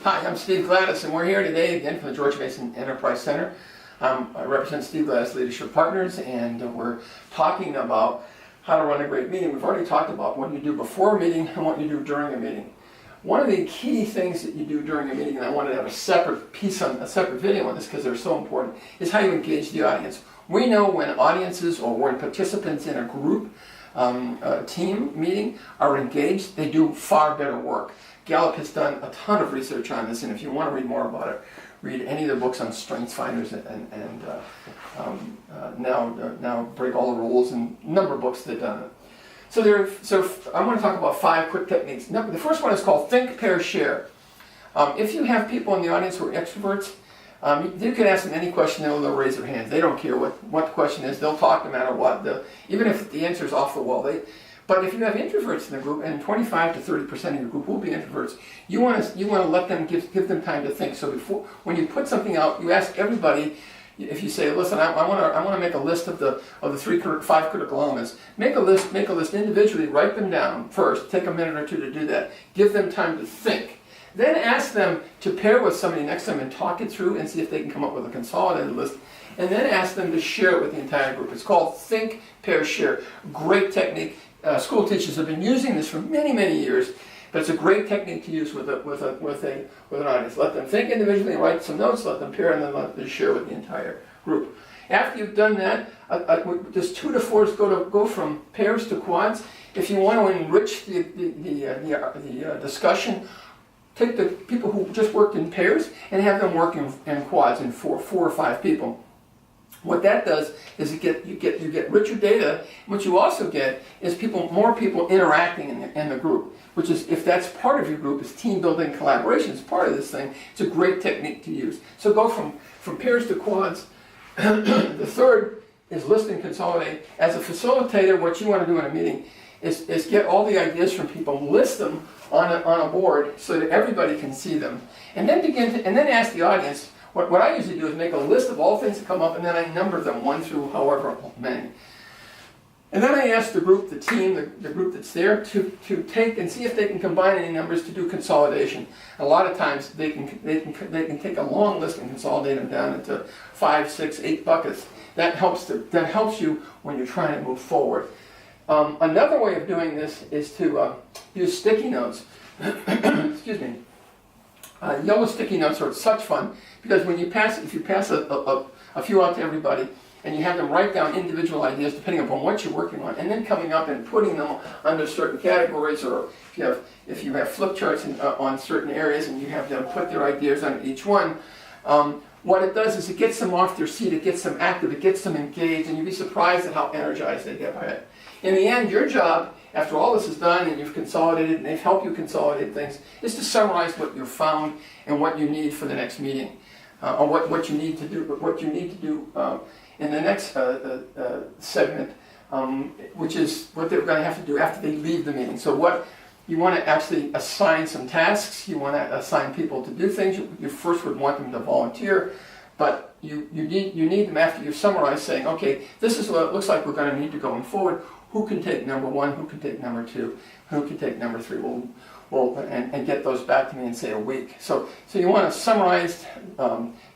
Hi, I'm Steve Gladys, and we're here today again from the George Mason Enterprise Center. I represent Steve Gladys Leadership Partners, and we're talking about how to run a great meeting. We've already talked about what you do before a meeting and what you do during a meeting. One of the key things that you do during a meeting, and I wanted to have a separate video on this because they're so important, is how you engage the audience. We know when audiences or when participants in a group team meeting are engaged, they do far better work. Gallup has done a ton of research on this, and if you want to read more about it, read any of the books on StrengthsFinders and now Break All the Rules, and a number of books that have done it. So I want to talk about 5 quick techniques. The first one is called Think, Pair, Share. If you have people in the audience who are extroverts, you can ask them any question, they'll raise their hands. They don't care what the question is. They'll talk no matter what. Even if the answer is off the wall. But if you have introverts in the group, and 25 to 30% of your group will be introverts, you want to let them give them time to think. So when you put something out, you ask everybody. If you say, listen, I want to make a list of the 5 critical elements. Make a list individually. Write them down first. Take a minute or two to do that. Give them time to think. Then ask them to pair with somebody next to them and talk it through and see if they can come up with a consolidated list. And then ask them to share it with the entire group. It's called Think, Pair, Share. Great technique. School teachers have been using this for many, many years, but it's a great technique to use with an audience. Let them think individually, write some notes, let them pair, and then let them share with the entire group. After you've done that, there's 2 to 4s go from pairs to quads. If you want to enrich the discussion, take the people who just worked in pairs and have them work in quads in 4 or 5 people. What that does is you get richer data. What you also get is more people interacting in the group, which is, if that's part of your group, is team building, collaboration is part of this thing. It's a great technique to use. So go from pairs to quads. The third is list and consolidate. As a facilitator, what you want to do in a meeting is get all the ideas from people, list them on a board so that everybody can see them, and then ask the audience. What I usually do is make a list of all things that come up, and then I number them 1 through however many. And then I ask the group, the team, the group that's there, to take and see if they can combine any numbers to do consolidation. A lot of times they can take a long list and consolidate them down into 5, 6, 8 buckets. That helps you when you're trying to move forward. Another way of doing this is to use sticky notes. Excuse me. Yellow sticky notes are such fun because when if you pass a few out to everybody and you have them write down individual ideas depending upon what you're working on, and then coming up and putting them under certain categories, or if you have flip charts on certain areas and you have them put their ideas on each one, what it does is it gets them off their seat, it gets them active, it gets them engaged, and you'd be surprised at how energized they get by it. In the end, your job, after all this is done and you've consolidated and they've helped you consolidate things, is to summarize what you've found and what you need for the next meeting, or what you need to do in the next segment, which is what they're going to have to do after they leave the meeting. So what you want to actually assign some tasks, you want to assign people to do things. You first would want them to volunteer, but you need them after you've summarized, saying, okay, this is what it looks like we're going to need to going forward. Who can take number 1? Who can take number 2? Who can take number 3? And get those back to me in, say, a week. So you want to summarize,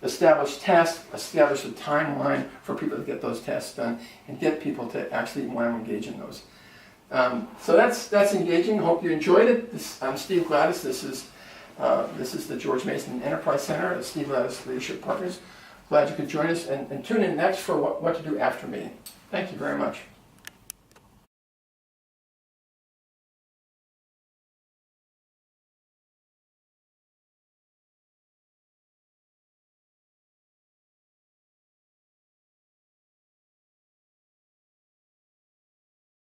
establish tasks, establish a timeline for people to get those tasks done, and get people to actually want to engage in those. So that's engaging. Hope you enjoyed it. I'm Steve Gladys. This is the George Mason Enterprise Center, Steve Gladys Leadership Partners. Glad you could join us, and tune in next for what to do after meeting. Thank you very much.